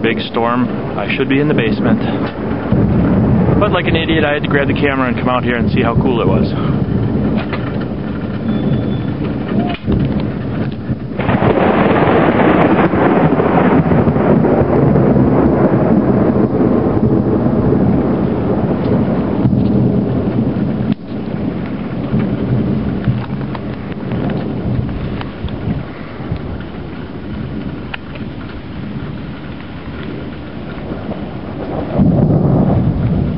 big storm. I should be in the basement. But like an idiot, I had to grab the camera and come out here and see how cool it was.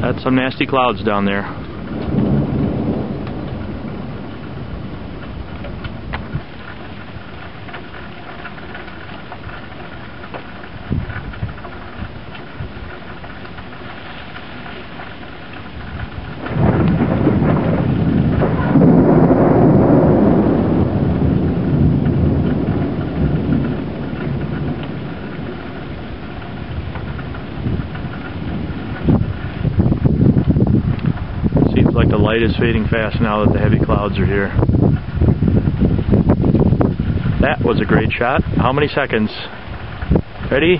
That's some nasty clouds down there. Like the light is fading fast now that the heavy clouds are here. That was a great shot. How many seconds? Ready?